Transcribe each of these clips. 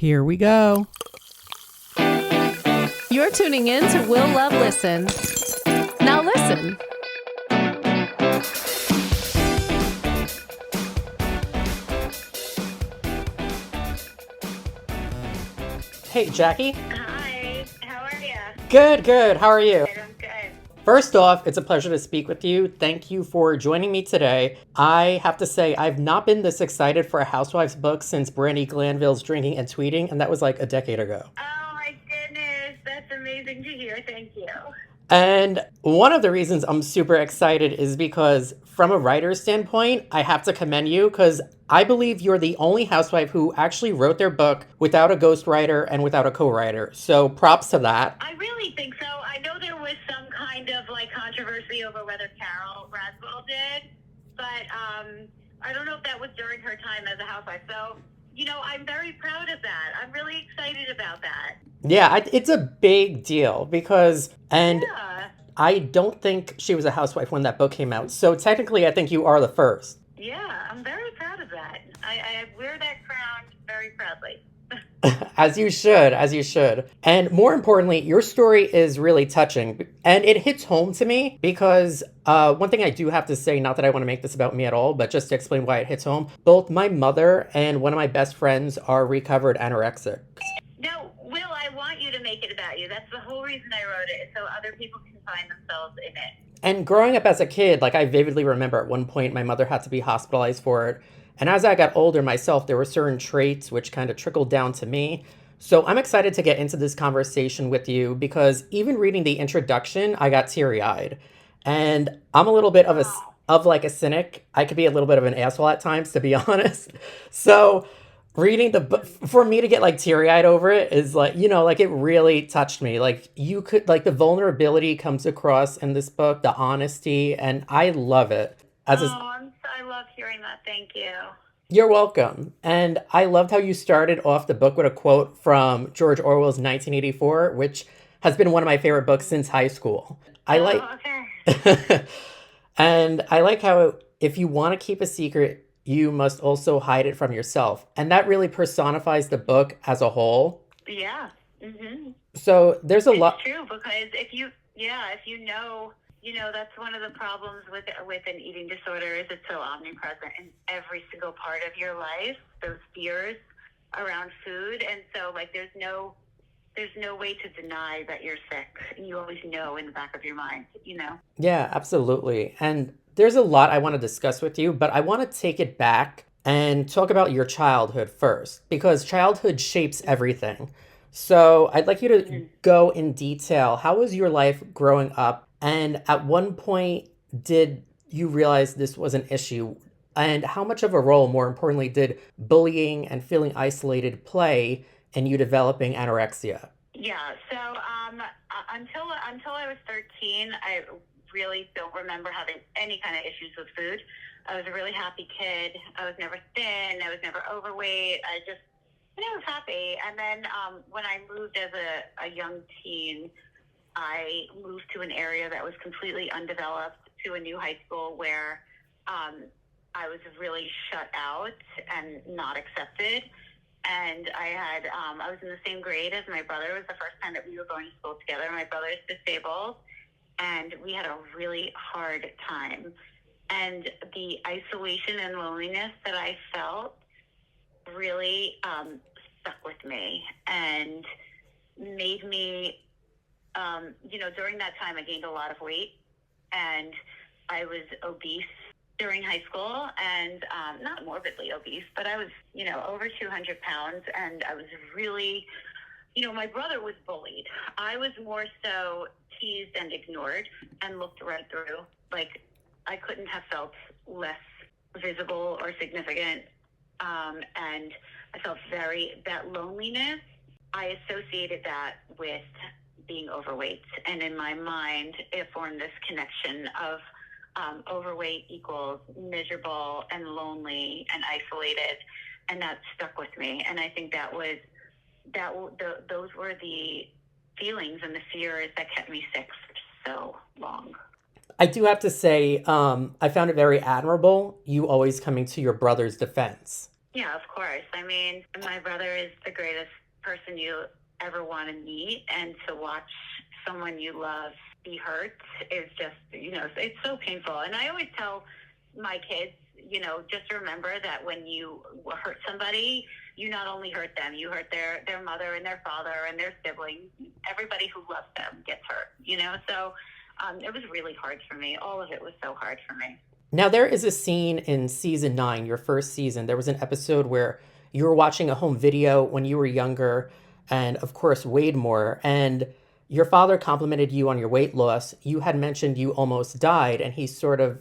Here we go. You're tuning in to Will Love Listen. Now listen. Hey, Jackie. Hi, how are you? Good. How are you? I'm good. First off, it's a pleasure to speak with you. Thank you for joining me today. I have to say, I've not been this excited for a Housewives book since Brandi Glanville's Drinking and Tweeting, and that was like a decade ago. Oh my goodness, that's amazing to hear. Thank you. And one of the reasons I'm super excited is because from a writer's standpoint, I have to commend you because I believe you're the only housewife who actually wrote their book without a ghostwriter and without a co-writer. So props to that. I really think so. I know there was some kind of controversy over whether Carol Raswell did, but I don't know if that was during her time as a housewife. So, I'm very proud of that. I'm really excited about that. Yeah, it's a big deal because, and Yeah. I don't think she was a housewife when that book came out. So technically, I think you are the first. Yeah, I'm very proud of that. I wear that crown very proudly. As you should. And more importantly, your story is really touching. And it hits home to me because one thing I do have to say, not that I want to make this about me at all, but just to explain why it hits home, both my mother and one of my best friends are recovered anorexics. No, Will, I want you to make it about you. That's the whole reason I wrote it, so other people can find themselves in it. And growing up as a kid, I vividly remember at one point my mother had to be hospitalized for it. And as I got older myself, there were certain traits which kind of trickled down to me. So I'm excited to get into this conversation with you because even reading the introduction, I got teary-eyed. And I'm a little bit of a cynic. I could be a little bit of an asshole at times, to be honest. So reading the book, for me to get teary-eyed over it is it really touched me. You could, the vulnerability comes across in this book, the honesty, and I love it. I love hearing that. Thank you. You're welcome. And I loved how you started off the book with a quote from George Orwell's 1984, which has been one of my favorite books since high school. Okay. And I like how if you want to keep a secret, you must also hide it from yourself. And that really personifies the book as a whole. Yeah. Mm-hmm. So there's a lot. It's true, because if you know, that's one of the problems with an eating disorder is it's so omnipresent in every single part of your life, those fears around food. And so there's no way to deny that you're sick. You always know in the back of your mind, Yeah, absolutely. And there's a lot I want to discuss with you, but I want to take it back and talk about your childhood first, because childhood shapes everything. So I'd like you to go in detail. How was your life growing up? And at one point, did you realize this was an issue? And how much of a role, more importantly, did bullying and feeling isolated play in you developing anorexia? Yeah. So until I was 13, I really don't remember having any kind of issues with food. I was a really happy kid. I was never thin. I was never overweight. I was happy. And then when I moved as a young teen, I moved to an area that was completely undeveloped, to a new high school where I was really shut out and not accepted. And I was in the same grade as my brother. It was the first time that we were going to school together. My brother's disabled, and we had a really hard time. And the isolation and loneliness that I felt really stuck with me and made me, during that time I gained a lot of weight, and I was obese during high school, and not morbidly obese, but I was, over 200 pounds, and I was really, my brother was bullied. I was more so teased and ignored and looked right through. I couldn't have felt less visible or significant, and I felt that loneliness, I associated that with being overweight, and in my mind it formed this connection of overweight equals miserable and lonely and isolated, and that stuck with me. And I think those were the feelings and the fears that kept me sick for so long. I do have to say, I found it very admirable, you always coming to your brother's defense. Yeah, of course. I mean, my brother is the greatest person you ever want to meet, and to watch someone you love be hurt is just, it's so painful. And I always tell my kids, just remember that when you hurt somebody, you not only hurt them, you hurt their mother and their father and their siblings. Everybody who loves them gets hurt. So it was really hard for me. All of it was so hard for me. Now, there is a scene in season 9, your first season. There was an episode where you were watching a home video when you were younger and, of course, weighed more. And your father complimented you on your weight loss. You had mentioned you almost died, and he sort of,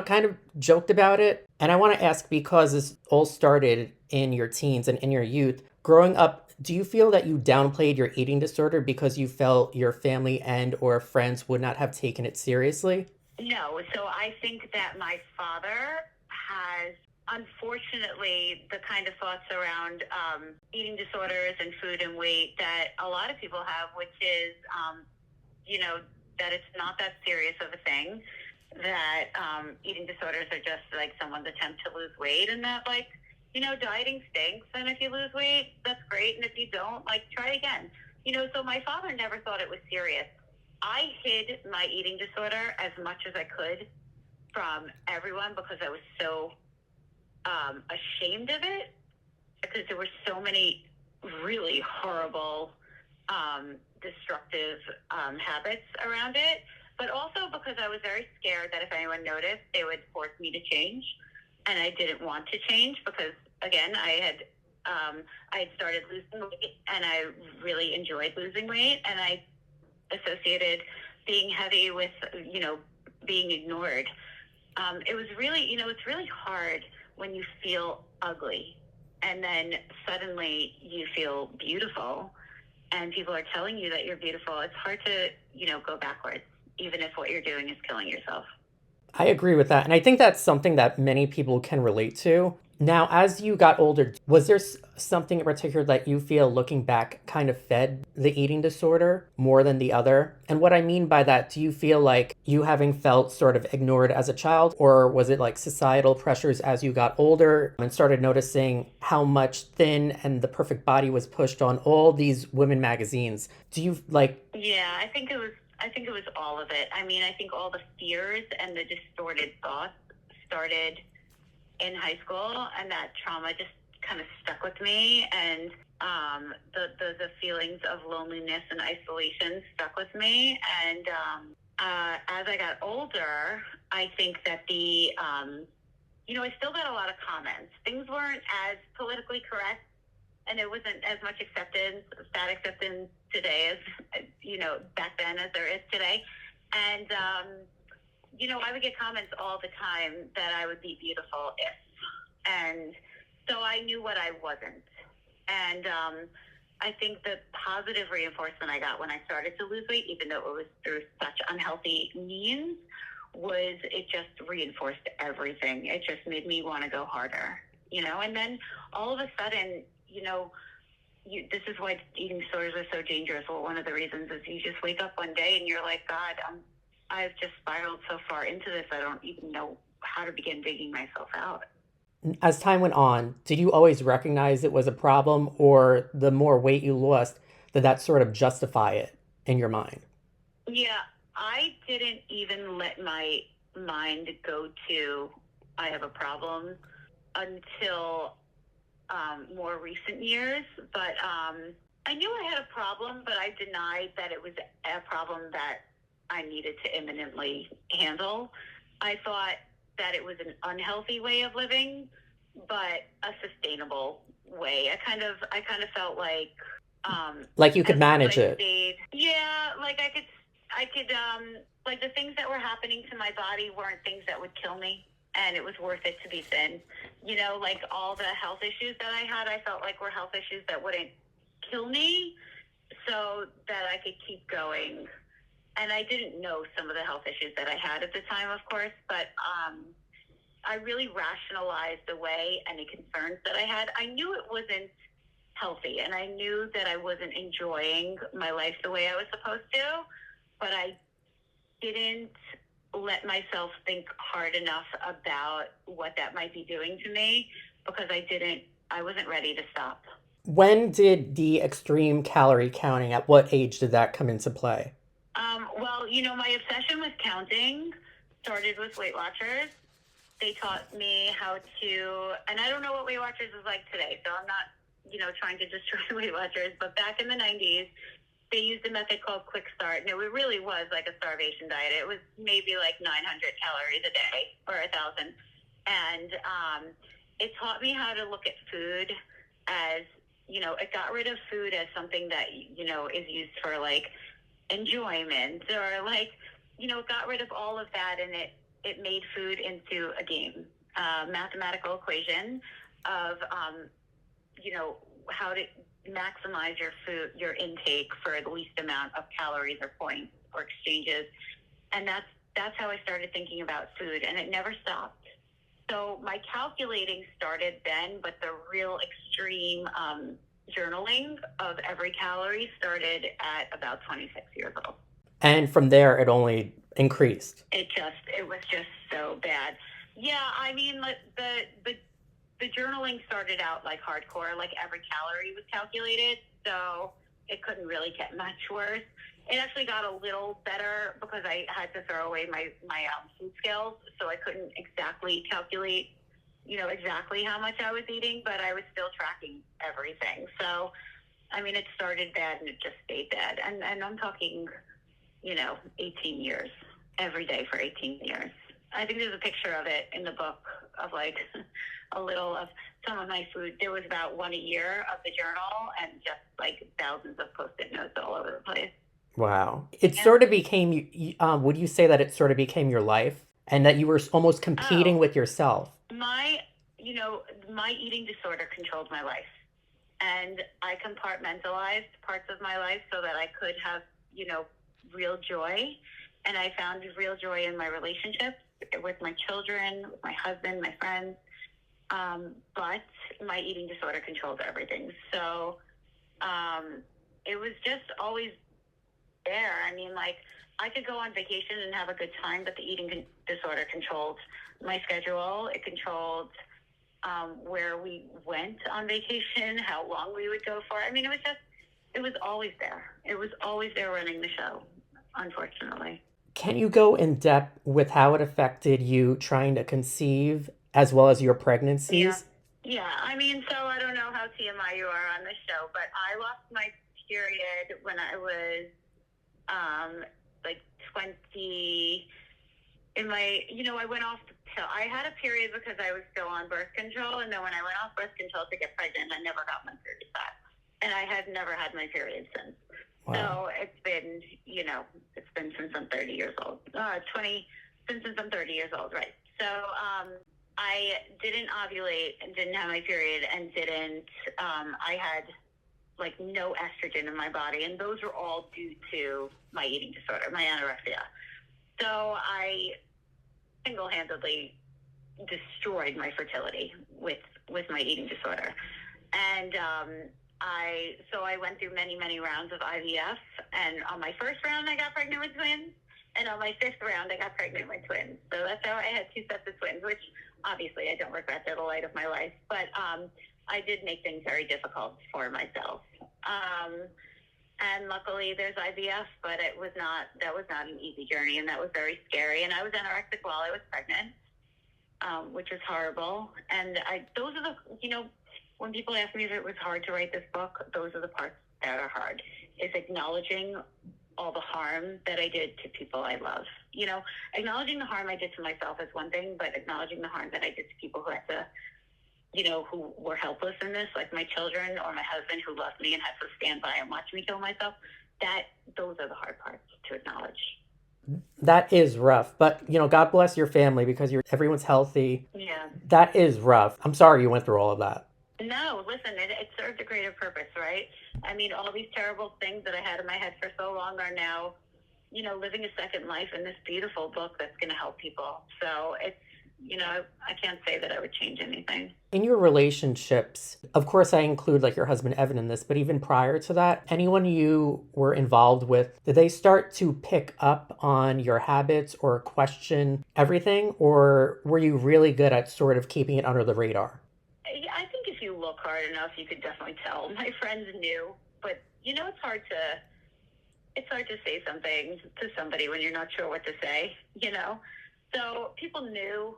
kind of joked about it. And I want to ask, because this all started in your teens and in your youth, growing up, do you feel that you downplayed your eating disorder because you felt your family and or friends would not have taken it seriously? No, so I think that my father has, unfortunately, the kind of thoughts around eating disorders and food and weight that a lot of people have, which is, that it's not that serious of a thing, that eating disorders are just like someone's attempt to lose weight, and that, like, dieting stinks, and if you lose weight, that's great, and if you don't, like, try again. So my father never thought it was serious. I hid my eating disorder as much as I could from everyone because I was so ashamed of it, because there were so many really horrible, destructive habits around it, but also because I was very scared that if anyone noticed, they would force me to change, and I didn't want to change because, again, I had started losing weight, and I really enjoyed losing weight, and I associated being heavy with, being ignored. It was really, it's really hard when you feel ugly and then suddenly you feel beautiful and people are telling you that you're beautiful. It's hard to, go backwards, even if what you're doing is killing yourself. I agree with that. And I think that's something that many people can relate to. Now, as you got older, was there something in particular that you feel looking back kind of fed the eating disorder more than the other? And what I mean by that, do you feel like you having felt sort of ignored as a child, or was it like societal pressures as you got older and started noticing how much thin and the perfect body was pushed on all these women magazines? Do you like... Yeah, I think it was all of it. I mean, I think all the fears and the distorted thoughts started in high school, and that trauma just kind of stuck with me, and the feelings of loneliness and isolation stuck with me. And as I got older, I think that I still got a lot of comments. Things weren't as politically correct, and it wasn't as much fat acceptance today as, back then as there is today. And, I would get comments all the time that I would be beautiful if. And so I knew what I wasn't. And I think the positive reinforcement I got when I started to lose weight, even though it was through such unhealthy means, was it just reinforced everything. It just made me want to go harder, And then all of a sudden, this is why eating disorders are so dangerous. Well, one of the reasons is you just wake up one day and you're like, God, I've just spiraled so far into this, I don't even know how to begin digging myself out. As time went on, did you always recognize it was a problem, or the more weight you lost, did that sort of justify it in your mind? Yeah, I didn't even let my mind go to, I have a problem, until more recent years. But I knew I had a problem, but I denied that it was a problem that I needed to imminently handle. I thought that it was an unhealthy way of living, but a sustainable way. I kind of felt like you could manage it. Yeah, like I could like the things that were happening to my body weren't things that would kill me, and it was worth it to be thin. Like all the health issues that I had, I felt like were health issues that wouldn't kill me, so that I could keep going. And I didn't know some of the health issues that I had at the time, of course, but I really rationalized away any concerns that I had. I knew it wasn't healthy, and I knew that I wasn't enjoying my life the way I was supposed to, but I didn't let myself think hard enough about what that might be doing to me, because I didn't I wasn't ready to stop. When did the extreme calorie counting, at what age did that come into play? Well, my obsession with counting started with Weight Watchers. They taught me how to, and I don't know what Weight Watchers is like today, so I'm not, trying to destroy Weight Watchers, but back in the 90s, they used a method called Quick Start, and it really was like a starvation diet. It was maybe like 900 calories a day or 1,000. And it taught me how to look at food as, it got rid of food as something that, is used for like enjoyment or like, it got rid of all of that, and it made food into a game, mathematical equation of, how to maximize your intake for the least amount of calories or points or exchanges. And that's how I started thinking about food, and it never stopped. So my calculating started then, but the real extreme journaling of every calorie started at about 26 years old. And from there, it only increased. It was just so bad. Yeah, I mean, the journaling started out like hardcore, like every calorie was calculated, so it couldn't really get much worse. It actually got a little better because I had to throw away my food scales, so I couldn't exactly calculate, exactly how much I was eating, but I was still tracking everything. So, I mean, it started bad and it just stayed bad. And I'm talking, 18 years, every day for 18 years. I think there's a picture of it in the book of like a little of some of my food. There was about one a year of the journal and just like thousands of Post-it notes all over the place. Wow. It sort of became, would you say that it sort of became your life and that you were almost competing with yourself? My eating disorder controlled my life, and I compartmentalized parts of my life so that I could have, real joy. And I found real joy in my relationships with my children, with my husband, my friends. But my eating disorder controlled everything. So it was just always there. I mean, like, I could go on vacation and have a good time, but the eating disorder controlled my schedule. It controlled where we went on vacation, how long we would go for. I mean, it was always there. It was always there running the show, unfortunately. Can you go in depth with how it affected you trying to conceive as well as your pregnancies? Yeah. I mean, so I don't know how TMI you are on this show, but I lost my period when I was like 20 in my, I went off the pill. I had a period because I was still on birth control. And then when I went off birth control to get pregnant, I never got my period back. And I have never had my period since. Wow. So it's been, since I'm 30 years old, since I'm 30 years old. Right. So, I didn't ovulate and didn't have my period and I had like no estrogen in my body. And those were all due to my eating disorder, my anorexia. So I single-handedly destroyed my fertility with my eating disorder. And I went through many, many rounds of IVF. And on my first round, I got pregnant with twins. And on my fifth round, I got pregnant with twins. So that's how I had two sets of twins, which obviously I don't regret. They're the light of my life. But I did make things very difficult for myself. And luckily there's IVF, but that was not an easy journey, and that was very scary. And I was anorexic while I was pregnant, which was horrible. And those are the, when people ask me if it was hard to write this book, those are the parts that are hard, is acknowledging all the harm that I did to people I love. Acknowledging the harm I did to myself is one thing, but acknowledging the harm that I did to people who had to, who were helpless in this, like my children or my husband who loved me and had to stand by and watch me kill myself, those are the hard parts to acknowledge. That is rough, but God bless your family because everyone's healthy. Yeah. That is rough. I'm sorry you went through all of that. No, listen, it served a greater purpose, right? I mean, all these terrible things that I had in my head for so long are now, living a second life in this beautiful book that's going to help people. So it's, I can't say that I would change anything. In your relationships, of course, I include like your husband, Evan, in this, but even prior to that, anyone you were involved with, did they start to pick up on your habits or question everything? Or were you really good at sort of keeping it under the radar? I think if you look look hard enough, you could definitely tell. My friends knew, but it's hard to say something to somebody when you're not sure what to say, So people knew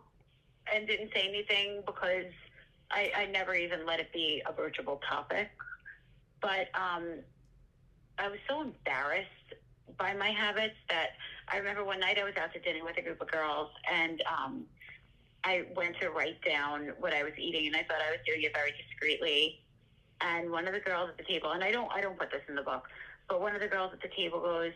and didn't say anything because I never even let it be a broachable topic. But I was so embarrassed by my habits that I remember one night I was out to dinner with a group of girls, and I went to write down what I was eating, and I thought I was doing it very discreetly. And one of the girls at the table, and I don't put this in the book, but one of the girls at the table goes,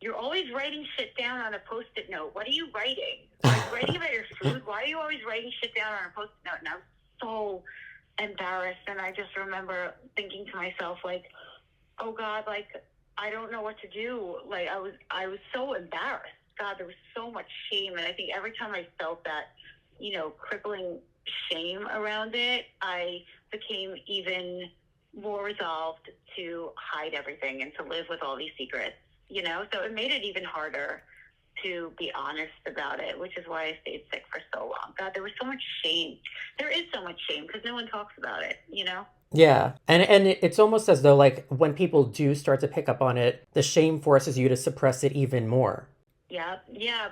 "You're always writing shit down on a Post-it note. What are you writing? Are you writing about your food? Why are you always writing shit down on a Post-it note?" And I was so embarrassed, and I just remember thinking to myself, like, oh God, like, I don't know what to do. Like, I was so embarrassed. God, there was so much shame, and I think every time I felt that, crippling shame around it, I became even more resolved to hide everything and to live with all these secrets, So it made it even harder to be honest about it, which is why I stayed sick for so long. God, there was so much shame. There is so much shame because no one talks about it, Yeah. And it's almost as though, like, when people do start to pick up on it, the shame forces you to suppress it even more. Yeah,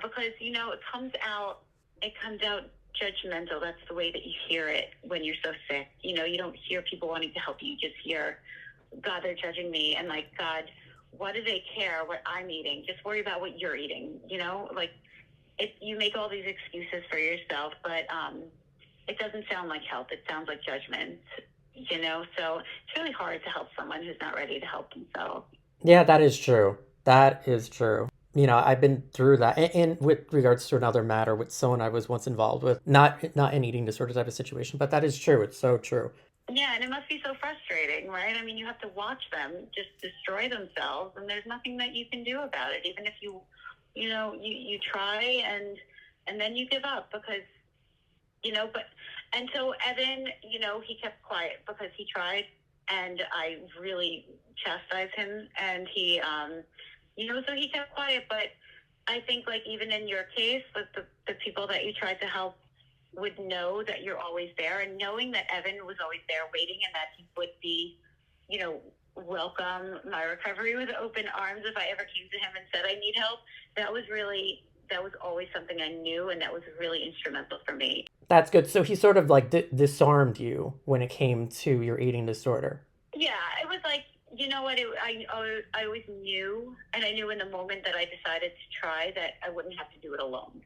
because it comes out judgmental. That's the way that you hear it when you're so sick. You don't hear people wanting to help you. You just hear, God, they're judging me, and like, God, what do they care what I'm eating? Just worry about what you're eating. Like, you make all these excuses for yourself, but it doesn't sound like help. It sounds like judgment. So it's really hard to help someone who's not ready to help themselves. Yeah, that is true. That is true. I've been through that, and with regards to another matter with someone I was once involved with, not an eating disorder type of situation, but that is true. It's so true. Yeah, and it must be so frustrating, right? I mean, you have to watch them just destroy themselves, and there's nothing that you can do about it, even if you try and then you give up because, and so Evan, he kept quiet because he tried, and I really chastised him, and he, so he kept quiet. But I think, like, even in your case, with the people that you tried to help would know that you're always there, and knowing that Evan was always there waiting and that he would be, welcome my recovery with open arms if I ever came to him and said I need help. That was always something I knew, and that was really instrumental for me. That's good. So he sort of like disarmed you when it came to your eating disorder. Yeah, it was like, you know what, I always knew, and I knew in the moment that I decided to try that I wouldn't have to do it alone.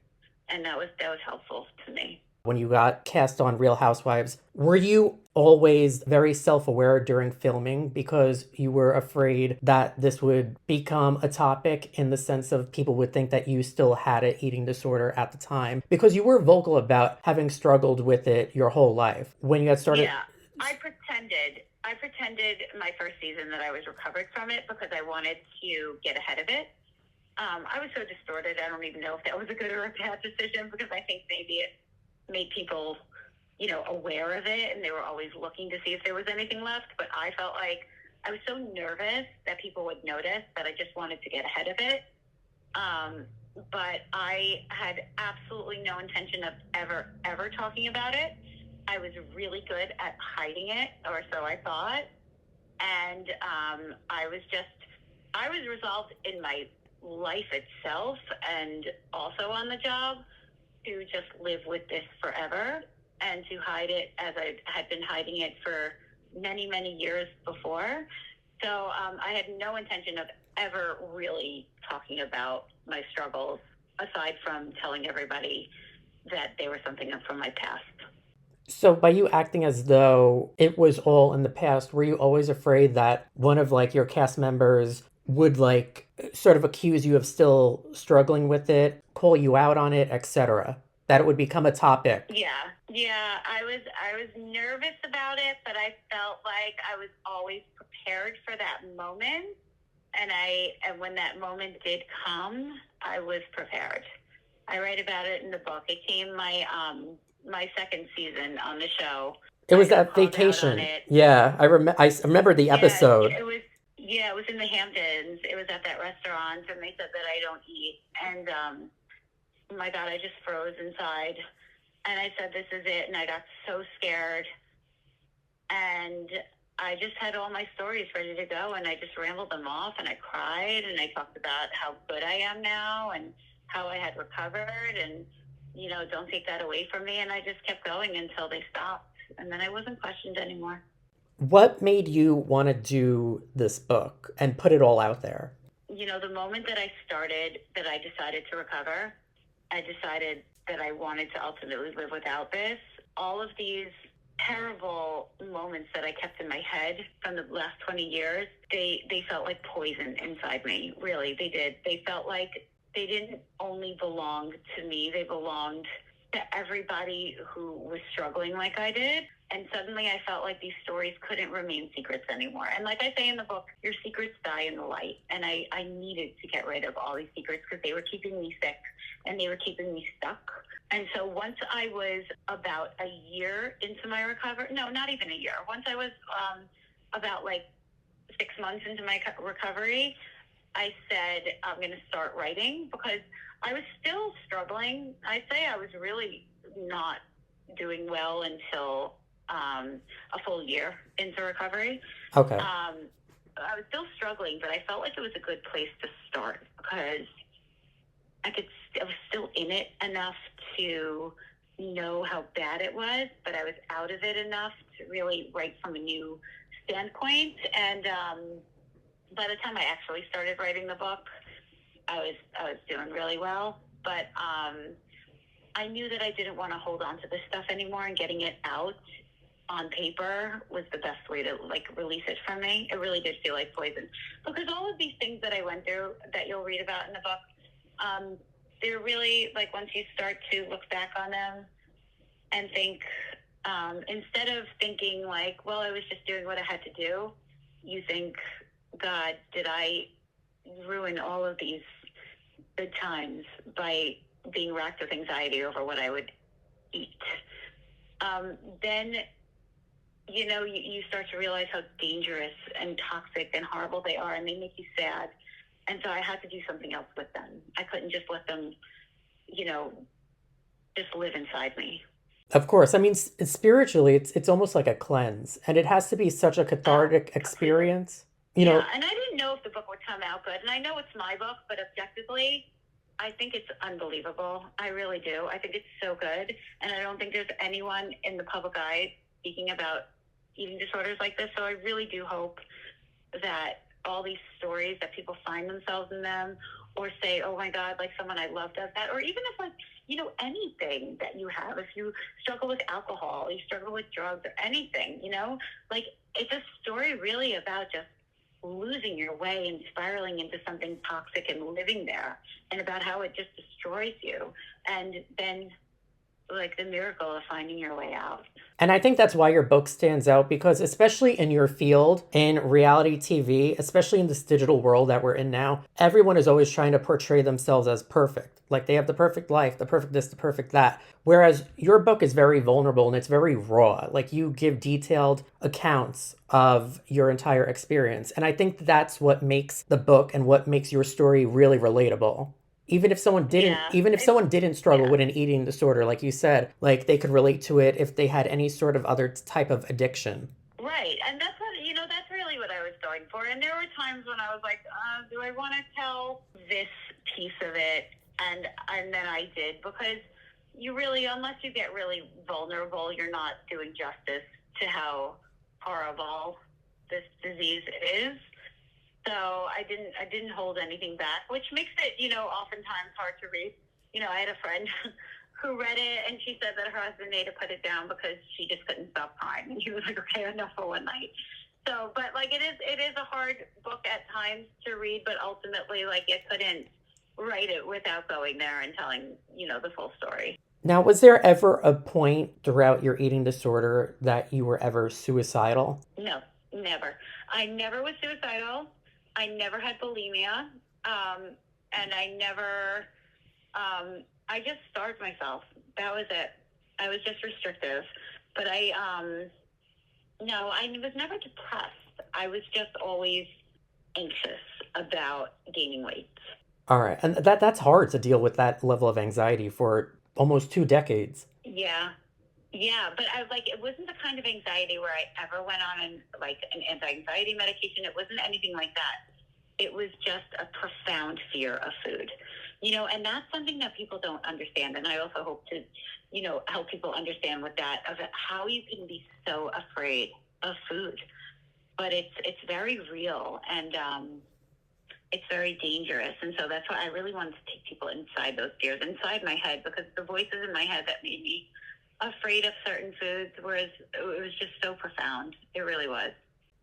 And that was helpful to me. When you got cast on Real Housewives, were you always very self-aware during filming because you were afraid that this would become a topic in the sense of people would think that you still had an eating disorder at the time? Because you were vocal about having struggled with it your whole life. When you got started... Yeah, I pretended my first season that I was recovered from it because I wanted to get ahead of it. I was so distorted, I don't even know if that was a good or a bad decision, because I think maybe it made people, aware of it, and they were always looking to see if there was anything left. But I felt like I was so nervous that people would notice that I just wanted to get ahead of it. But I had absolutely no intention of ever talking about it. I was really good at hiding it, or so I thought. And I was resolved in my life itself and also on the job to just live with this forever and to hide it as I had been hiding it for many, many years before. So I had no intention of ever really talking about my struggles, aside from telling everybody that they were something from my past. So by you acting as though it was all in the past, were you always afraid that one of like your cast members would like sort of accuse you of still struggling with it, call you out on it, etc.? That it would become a topic? Yeah. I was nervous about it, but I felt like I was always prepared for that moment. And when that moment did come, I was prepared. I write about it in the book. It came my second season on the show. It was that vacation. Yeah, I remember the episode. It was in the Hamptons. It was at that restaurant, and they said that I don't eat. And oh my God, I just froze inside. And I said, this is it. And I got so scared. And I just had all my stories ready to go, and I just rambled them off, and I cried, and I talked about how good I am now and how I had recovered, and, don't take that away from me. And I just kept going until they stopped. And then I wasn't questioned anymore. What made you want to do this book and put it all out there? The moment that I started, that I decided to recover, I decided that I wanted to ultimately live without this. All of these terrible moments that I kept in my head from the last 20 years, they felt like poison inside me. Really, they did. They felt like they didn't only belong to me. They belonged to everybody who was struggling like I did. And suddenly I felt like these stories couldn't remain secrets anymore. And like I say in the book, your secrets die in the light. And I needed to get rid of all these secrets because they were keeping me sick and they were keeping me stuck. And so once I was about a year into my recovery, no, not even a year. Once I was about like 6 months into my recovery, I said, I'm going to start writing because I was still struggling. I'd say I was really not doing well until a full year into recovery. Okay. I was still struggling, but I felt like it was a good place to start because I was still in it enough to know how bad it was, but I was out of it enough to really write from a new standpoint. And by the time I actually started writing the book, I was doing really well. But I knew that I didn't want to hold on to this stuff anymore, and getting it out on paper was the best way to release it from me. It really did feel like poison because all of these things that I went through that you'll read about in the book, they're really once you start to look back on them and think, instead of thinking well, I was just doing what I had to do, you think, God, did I ruin all of these good times by being racked with anxiety over what I would eat? Then, you start to realize how dangerous and toxic and horrible they are, and they make you sad. And so I had to do something else with them. I couldn't just let them, just live inside me. Of course. I mean, spiritually, it's almost like a cleanse, and it has to be such a cathartic experience. Yeah, and I didn't know if the book would come out good, and I know it's my book, but objectively, I think it's unbelievable. I really do. I think it's so good, and I don't think there's anyone in the public eye speaking about eating disorders like this. So I really do hope that all these stories, that people find themselves in them, or say, oh my God, someone I love does that, or even if anything that you have, if you struggle with alcohol, you struggle with drugs or anything, it's a story really about just losing your way and spiraling into something toxic and living there, and about how it just destroys you, and then the miracle of finding your way out. And I think that's why your book stands out, because especially in your field, in reality TV, especially in this digital world that we're in now, everyone is always trying to portray themselves as perfect. They have the perfect life, the perfect this, the perfect that. Whereas your book is very vulnerable and it's very raw. You give detailed accounts of your entire experience. And I think that's what makes the book and what makes your story really relatable. Even if someone didn't struggle with an eating disorder, like you said, they could relate to it if they had any sort of other type of addiction. Right. And that's what, that's really what I was going for. And there were times when I was like, do I want to tell this piece of it? And then I did, because you really, unless you get really vulnerable, you're not doing justice to how horrible this disease is. So I didn't hold anything back, which makes it, oftentimes hard to read. I had a friend who read it, and she said that her husband made her put it down because she just couldn't stop crying. And he was like, okay, enough for one night. So, but it is a hard book at times to read, but ultimately, you couldn't write it without going there and telling, the full story. Now, was there ever a point throughout your eating disorder that you were ever suicidal? No, never. I never was suicidal. I never had bulimia, and I never, I just starved myself. That was it. I was just restrictive. But no, I was never depressed. I was just always anxious about gaining weight. All right. And that's hard to deal with that level of anxiety for almost 2 decades. Yeah. Yeah, but I like it wasn't the kind of anxiety where I ever went on an anti-anxiety medication. It wasn't anything like that. It was just a profound fear of food, and that's something that people don't understand. And I also hope to, help people understand with that of how you can be so afraid of food, but it's very real and it's very dangerous. And so that's why I really wanted to take people inside those fears, inside my head, because the voices in my head that made me afraid of certain foods it was just so profound. It really was.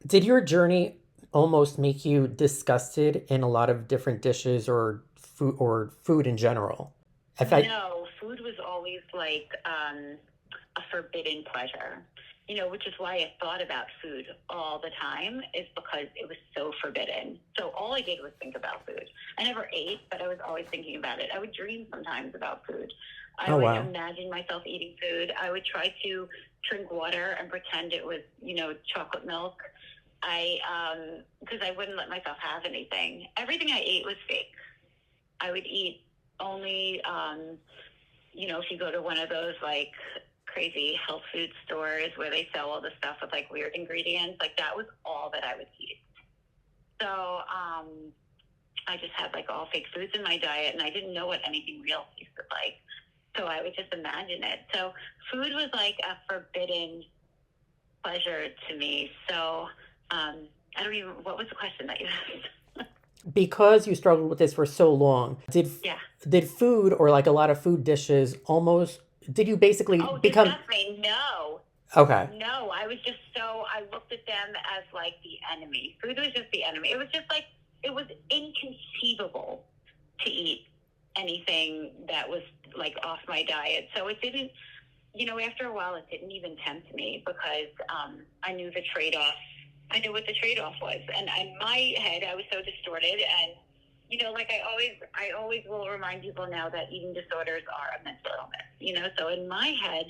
Did your journey almost make you disgusted in a lot of different dishes or food in general? If I No, food was always like a forbidden pleasure, which is why I thought about food all the time, is because it was so forbidden. So all I did was think about food. I never ate, but I was always thinking about it. I would dream sometimes about food. I Oh would wow. imagine myself eating food. I would try to drink water and pretend it was, chocolate milk. Because I wouldn't let myself have anything. Everything I ate was fake. I would eat only, if you go to one of those like crazy health food stores where they sell all the stuff with like weird ingredients, like that was all that I would eat. So I just had like all fake foods in my diet, and I didn't know what anything real tasted like. So I would just imagine it. So food was like a forbidden pleasure to me. So what was the question that you asked? Because you struggled with this for so long, Yeah. did food or like a lot of food dishes almost did you basically Oh, become disgust me. No. okay. No, I was just I looked at them as like the enemy. Food was just the enemy. It was just like, it was inconceivable to eat anything that was like off my diet. So it didn't, after a while, it didn't even tempt me because I knew the trade-off. I knew what the trade-off was. And in my head, I was so distorted. And, like I always will remind people now that eating disorders are a mental illness, So in my head,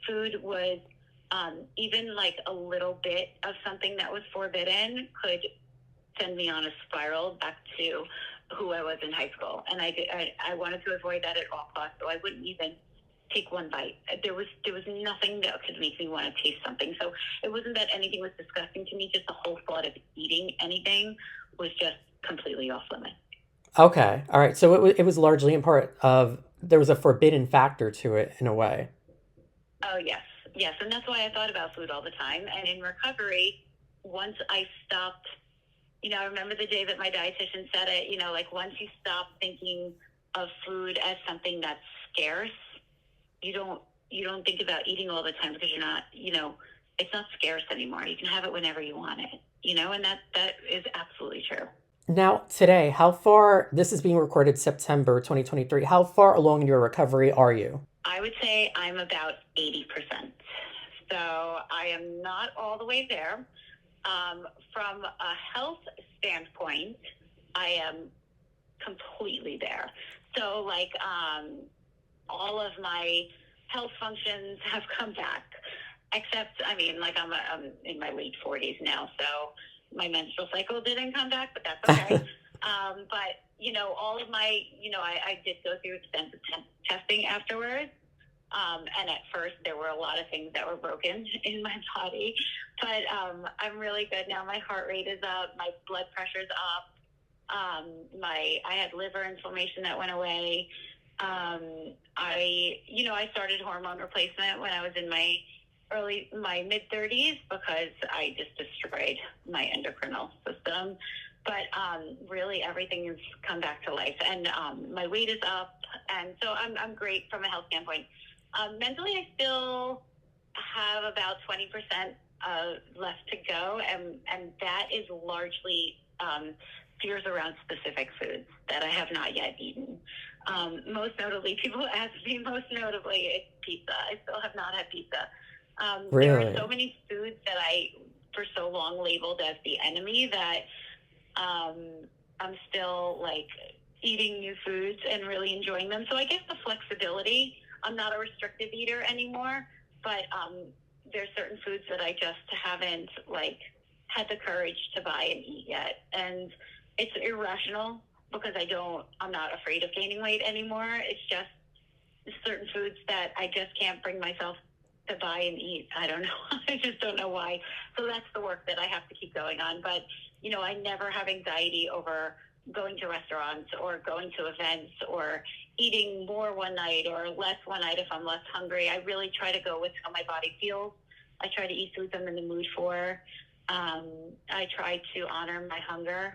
food was even like a little bit of something that was forbidden could send me on a spiral back to who I was in high school. And I wanted to avoid that at all costs. So I wouldn't even take one bite. There was nothing that could make me want to taste something. So it wasn't that anything was disgusting to me. Just the whole thought of eating anything was just completely off limits. Okay. All right. So it was largely in part of there was a forbidden factor to it in a way. Oh, yes. Yes. And that's why I thought about food all the time. And in recovery, once I stopped, I remember the day that my dietitian said it, like once you stop thinking of food as something that's scarce, you don't think about eating all the time because you're not, it's not scarce anymore. You can have it whenever you want it, and that is absolutely true. Now, today, this is being recorded September 2023. How far along in your recovery are you? I would say I'm about 80%. So I am not all the way there. From a health standpoint, I am completely there. So like all of my health functions have come back, except, I'm in my late 40s now, so my menstrual cycle didn't come back, but that's okay. But, all of my, I did go through extensive testing afterwards. And at first there were a lot of things that were broken in my body, but I'm really good now. My heart rate is up, my blood pressure's up. I had liver inflammation that went away. I started hormone replacement when I was in my mid 30s because I just destroyed my endocrinal system. But really everything has come back to life, and my weight is up, and so I'm great from a health standpoint. Mentally, I still have about 20% left to go, and that is largely fears around specific foods that I have not yet eaten. Most notably, people ask me, it's pizza. I still have not had pizza. There are Really? so many foods that I, for so long, labeled as the enemy that I'm still like eating new foods and really enjoying them. So I guess the flexibility. I'm not a restrictive eater anymore, but there's certain foods that I just haven't like had the courage to buy and eat yet. And it's irrational because I'm not afraid of gaining weight anymore. It's just certain foods that I just can't bring myself to buy and eat. I don't know. I just don't know why. So that's the work that I have to keep going on. But, I never have anxiety over going to restaurants or going to events or eating more one night or less one night if I'm less hungry. I really try to go with how my body feels. I try to eat foods I'm in the mood for. I try to honor my hunger.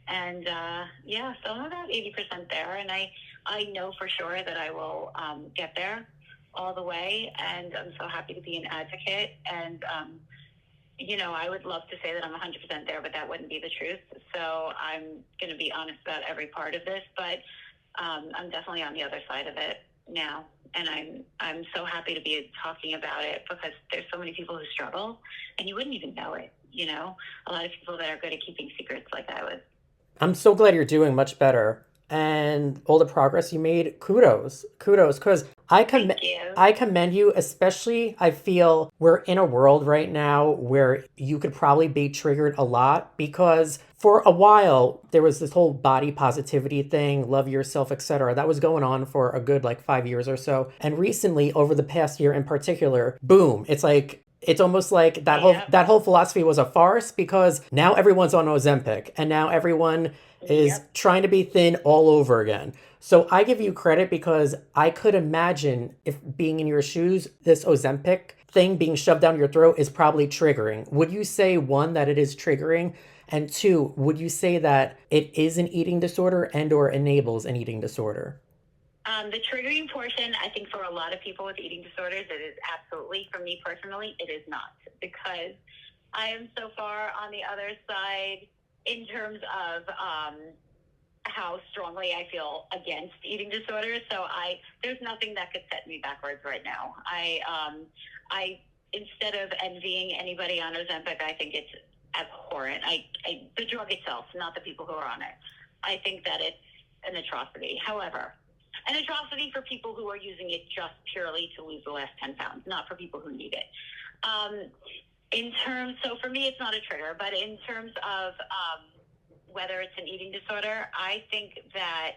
And so I'm about 80% there. And I know for sure that I will get there all the way. And I'm so happy to be an advocate. And, I would love to say that I'm 100% there, but that wouldn't be the truth. So I'm going to be honest about every part of this. But I'm definitely on the other side of it now. And I'm so happy to be talking about it because there's so many people who struggle and you wouldn't even know it. A lot of people that are good at keeping secrets like I was. I'm so glad you're doing much better and all the progress you made. Kudos, because Thank you. I commend you, especially I feel we're in a world right now where you could probably be triggered a lot because for a while there was this whole body positivity thing, love yourself, etc. That was going on for a good 5 years or so. And recently, over the past year in particular, boom, it's almost like that whole philosophy was a farce because now everyone's on Ozempic and now everyone is trying to be thin all over again. So I give you credit because I could imagine if being in your shoes, this Ozempic thing being shoved down your throat is probably triggering. Would you say, one, that it is triggering? And two, would you say that it is an eating disorder and or enables an eating disorder? The triggering portion, I think for a lot of people with eating disorders, it is absolutely. For me personally, it is not because I am so far on the other side in terms of how strongly I feel against eating disorders. So there's nothing that could set me backwards right now. I instead of envying anybody on Ozempic, I think it's abhorrent. The drug itself, not the people who are on it. I think that it's an atrocity. However, an atrocity for people who are using it just purely to lose the last 10 pounds, not for people who need it. So for me, it's not a trigger, but in terms of whether it's an eating disorder, I think that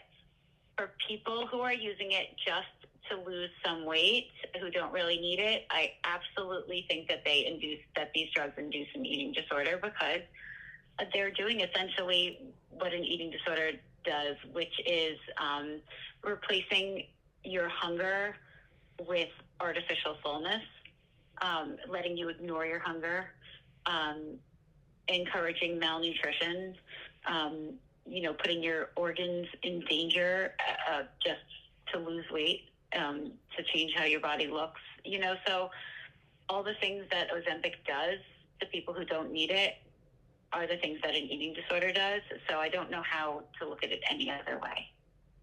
for people who are using it just to lose some weight, who don't really need it, I absolutely think that these drugs induce an eating disorder because they're doing essentially what an eating disorder does, which is replacing your hunger with artificial fullness, letting you ignore your hunger, encouraging malnutrition, putting your organs in danger just to lose weight, to change how your body looks, so all the things that Ozempic does to people who don't need it are the things that an eating disorder does. So I don't know how to look at it any other way.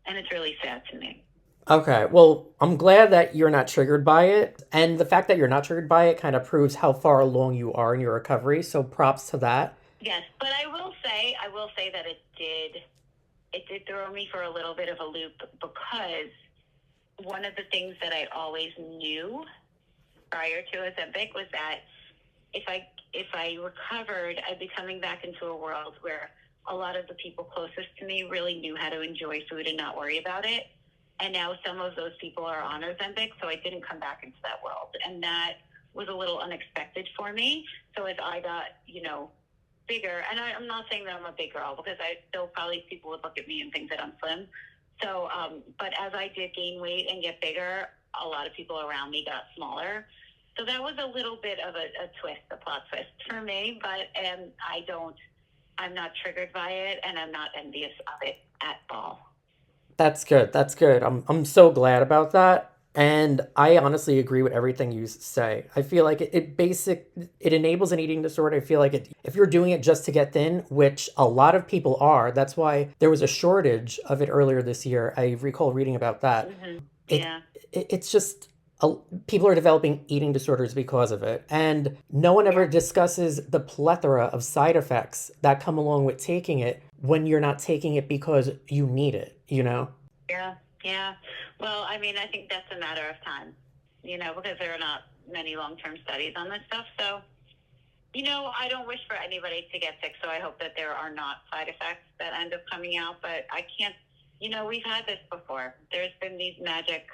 And it's really sad to me. Okay, well, I'm glad that you're not triggered by it. And the fact that you're not triggered by it kind of proves how far along you are in your recovery. So props to that. Yes, but I will say that it did throw me for a little bit of a loop because one of the things that I always knew prior to Ozempic was that if I recovered, I'd be coming back into a world where a lot of the people closest to me really knew how to enjoy food and not worry about it. And now some of those people are on Ozempic, so I didn't come back into that world. And that was a little unexpected for me. So as I got, bigger, and I'm not saying that I'm a big girl because I still probably people would look at me and think that I'm slim. So, but as I did gain weight and get bigger, a lot of people around me got smaller. So that was a little bit of a plot twist for me, but I'm not triggered by it and I'm not envious of it at all. That's good. That's good. I'm so glad about that. And I honestly agree with everything you say. I feel like it enables an eating disorder. I feel like if you're doing it just to get thin, which a lot of people are, that's why there was a shortage of it earlier this year. I recall reading about that. Mm-hmm. It's just people are developing eating disorders because of it. And no one ever discusses the plethora of side effects that come along with taking it when you're not taking it because you need it, Yeah. Well, I mean, I think that's a matter of time, because there are not many long-term studies on this stuff. So, I don't wish for anybody to get sick. So I hope that there are not side effects that end up coming out. But I can't, we've had this before. There's been these magic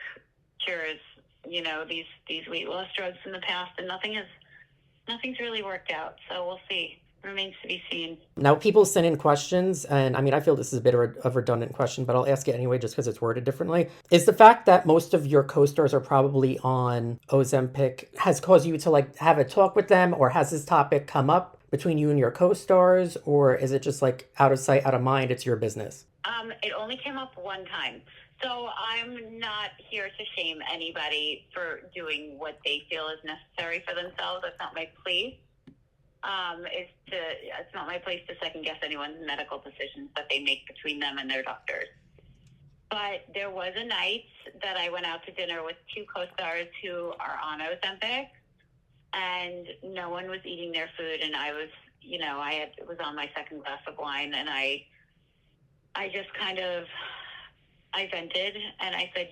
cures these weight loss drugs in the past, and nothing's really worked out. So we'll see. Remains to be seen. Now, people send in questions, and I mean, I feel this is a bit of a redundant question, but I'll ask it anyway just because it's worded differently. Is the fact that most of your co-stars are probably on Ozempic has caused you to like have a talk with them, or has this topic come up between you and your co-stars, or is it just like out of sight, out of mind, it's your business? It only came up one time. So I'm not here to shame anybody for doing what they feel is necessary for themselves. That's not my place. It's not my place to second guess anyone's medical decisions that they make between them and their doctors. But there was a night that I went out to dinner with two co-stars who are on Ozempic, and no one was eating their food, and I was, was on my second glass of wine, and I just I vented, and I said,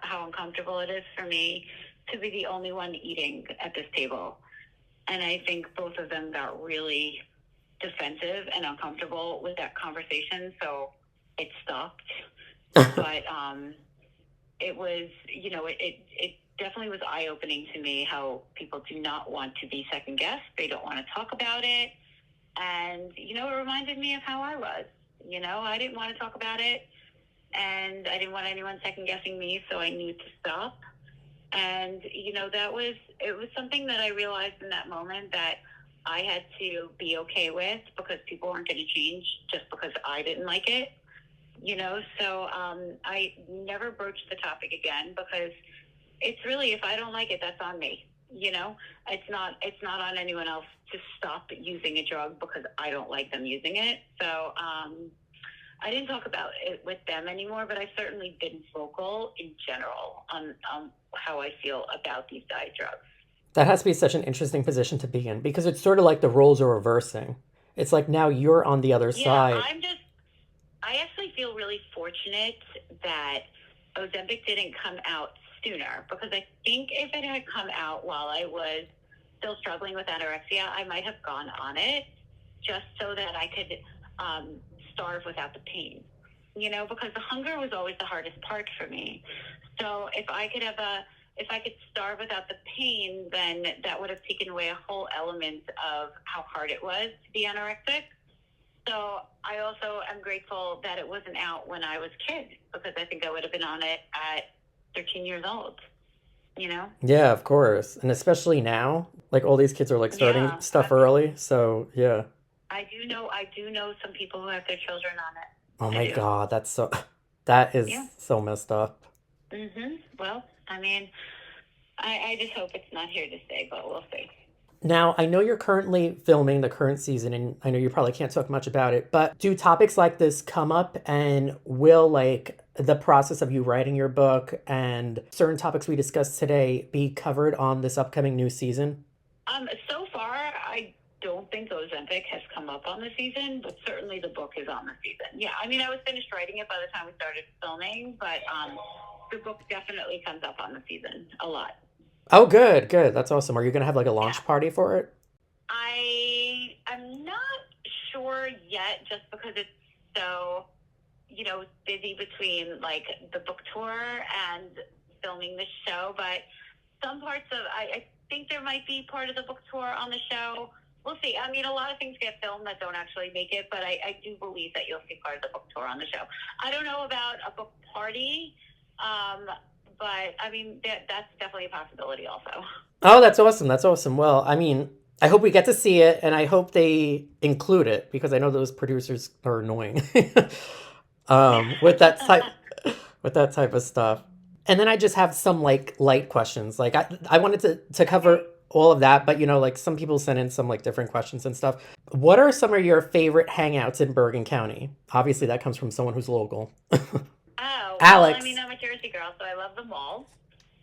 how uncomfortable it is for me to be the only one eating at this table. And I think both of them got really defensive and uncomfortable with that conversation, so it stopped. But it was, it definitely was eye-opening to me how people do not want to be second-guessed. They don't want to talk about it. And, it reminded me of how I was. I didn't want to talk about it, and I didn't want anyone second-guessing me, so I knew to stop. And, it was something that I realized in that moment that I had to be okay with, because people weren't going to change just because I didn't like it, So I never broached the topic again, because it's really, if I don't like it, that's on me. It's not on anyone else to stop using a drug because I don't like them using it. So I didn't talk about it with them anymore, but I've certainly been vocal in general on how I feel about these diet drugs. That has to be such an interesting position to be in, because it's sort of like the roles are reversing. It's like now you're on the other side. I actually feel really fortunate that Ozempic didn't come out sooner, because I think if it had come out while I was still struggling with anorexia, I might have gone on it just so that I could starve without the pain, because the hunger was always the hardest part for me. So if I could starve without the pain, then that would have taken away a whole element of how hard it was to be anorexic. So I also am grateful that it wasn't out when I was a kid, because I think I would have been on it at 13 years old, Yeah, of course. And especially now, like all these kids are like starting stuff early. So yeah. I do know some people who have their children on it. Oh my God, that is so messed up. Well, I mean, I just hope it's not here to stay, but we'll see. Now, I know you're currently filming the current season, and I know you probably can't talk much about it, but do topics like this come up, and will like the process of you writing your book and certain topics we discussed today be covered on this upcoming new season? So far, I don't think Ozempic has come up on the season, but certainly the book is on the season. Yeah, I mean, I was finished writing it by the time we started filming, but the book definitely comes up on the season a lot. Oh, good. That's awesome. Are you going to have like a launch party for it? I'm not sure yet, just because it's so, busy between like the book tour and filming the show. But some parts of, I think there might be part of the book tour on the show. We'll see. I mean, a lot of things get filmed that don't actually make it, but I do believe that you'll see part of the book tour on the show. I don't know about a book party, but I mean, that's definitely a possibility also. Oh, that's awesome. Well, I mean, I hope we get to see it, and I hope they include it, because I know those producers are annoying with that type of stuff. And then I just have some like light questions. Like I wanted to cover all of that, but like some people send in some like different questions and stuff. What are some of your favorite hangouts in Bergen County? Obviously, that comes from someone who's local. Oh, Alex. Well, I mean, I'm a Jersey girl, so I love the mall.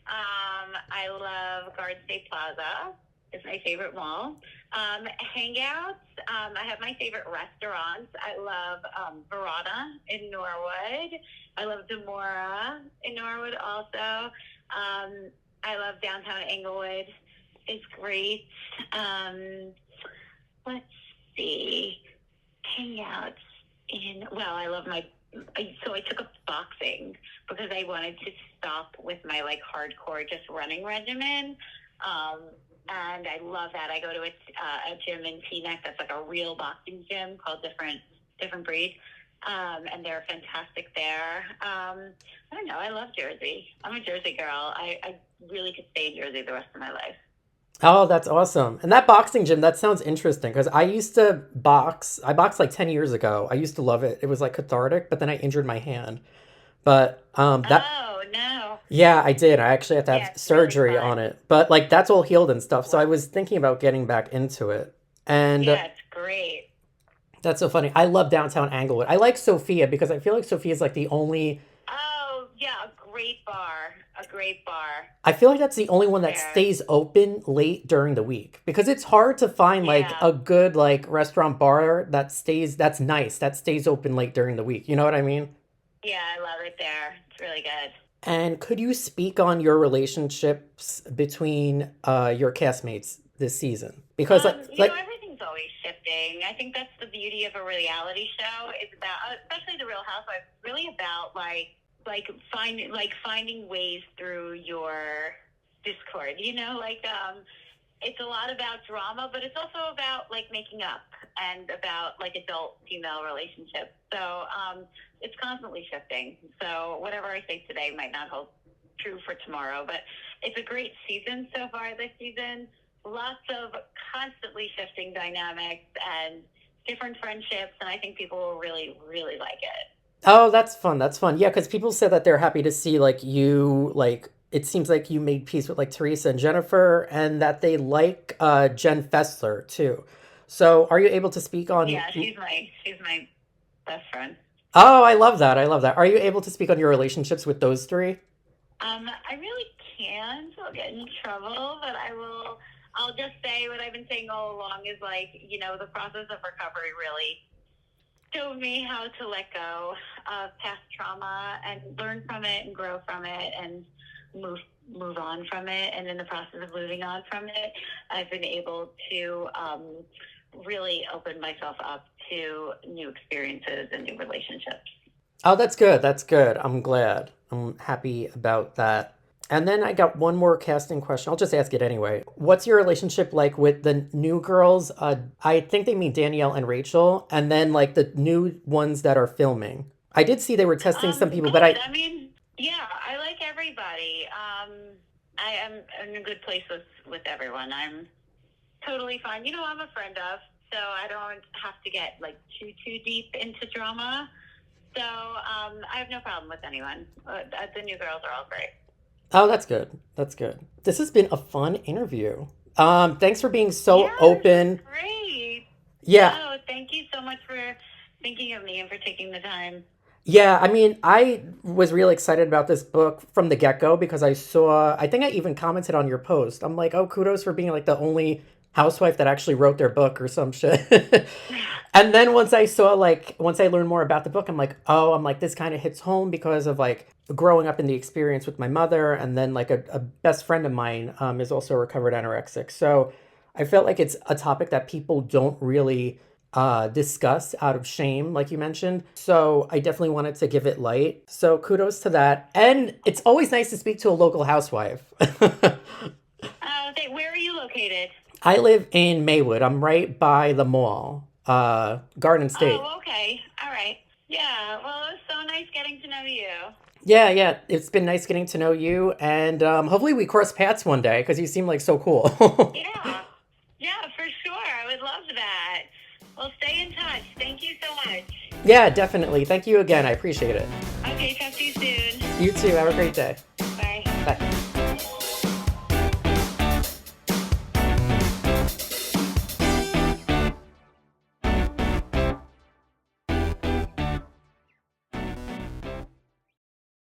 I love Garden State Plaza. It's my favorite mall. Hangouts. I have my favorite restaurants. I love Verona in Norwood. I love Demora in Norwood also. I love downtown Englewood. It's great. Let's see. Hangouts. I love so I took up boxing because I wanted to stop with my like hardcore just running regimen. And I love that. I go to a gym in Teaneck that's like a real boxing gym called Different Breed. And they're fantastic there. I don't know. I love Jersey. I'm a Jersey girl. I really could stay in Jersey the rest of my life. Oh, that's awesome. And that boxing gym, that sounds interesting because I used to box. I boxed like 10 years ago. I used to love it. It was like cathartic, but then I injured my hand. But Oh, no. yeah, I did. I actually had to Yeah, have it's really surgery fun. on it. But like that's all healed and stuff. So I was thinking about getting back into it. And Yeah, it's great. that's so funny. I love downtown Anglewood. I like Sophia because I feel like Sophia is like the only. Oh, yeah, a great bar. A great bar I feel like that's the only one that there. stays open late during the week because it's hard to find like Yeah. a good like restaurant bar that's nice that stays open late during the week. You know what I mean? Yeah, I love it there. It's really good. And could you speak on your relationships between your castmates this season? Because Everything's always shifting. I think that's the beauty of a reality show. It's about, especially the Real Housewives, it's really about finding ways through your discord. It's a lot about drama, but it's also about like making up and about like adult female relationships. So it's constantly shifting. So whatever I say today might not hold true for tomorrow, but it's a great season so far this season. Lots of constantly shifting dynamics and different friendships, and I think people will really, really like it. oh, that's fun. That's fun. Yeah, because people said that they're happy to see like you like. It seems like you made peace with like Teresa and Jennifer, and that they like Jenn Fessler too. So, are you able to speak on? Yeah, she's my best friend. Oh, I love that. I love that. Are you able to speak on your relationships with those three? I really can't. I'll get in trouble, but I will. I'll just say what I've been saying all along is like, the process of recovery really showed me how to let go of past trauma and learn from it and grow from it and move on from it. And in the process of moving on from it, I've been able to really open myself up to new experiences and new relationships. Oh, that's good. That's good. I'm glad. I'm happy about that. And then I got one more casting question. I'll just ask it anyway. What's your relationship like with the new girls? I think they mean Danielle and Rachel, and then like the new ones that are filming. I did see they were testing some people, but Good. I mean, yeah, I like everybody. I am in a good place with everyone. I'm totally fine. I'm a friend of, so I don't have to get like too deep into drama. So I have no problem with anyone. The new girls are all great. oh, that's good. That's good. This has been a fun interview. Thanks for being so Yeah, open. great. Yeah, No, thank you so much for thinking of me and for taking the time. yeah. I mean, I was really excited about this book from the get-go because I think I even commented on your post. I'm like, oh, kudos for being like the only housewife that actually wrote their book or some shit. And then once I learned more about the book, I'm like, this kind of hits home because of like growing up in the experience with my mother. And then like a best friend of mine is also a recovered anorexic. So I felt like it's a topic that people don't really discuss out of shame, like you mentioned. So I definitely wanted to give it light. So kudos to that. And it's always nice to speak to a local housewife. Where are you located? I live in Maywood. I'm right by the mall, Garden State. Oh, okay. All right. Yeah. Well, it was so nice getting to know you. Yeah, yeah. It's been nice getting to know you, and hopefully we cross paths one day because you seem like so cool. Yeah. Yeah, for sure. I would love that. Well, stay in touch. Thank you so much. Yeah, definitely. Thank you again. I appreciate it. Okay, talk to you soon. You too. Have a great day. Bye. Bye.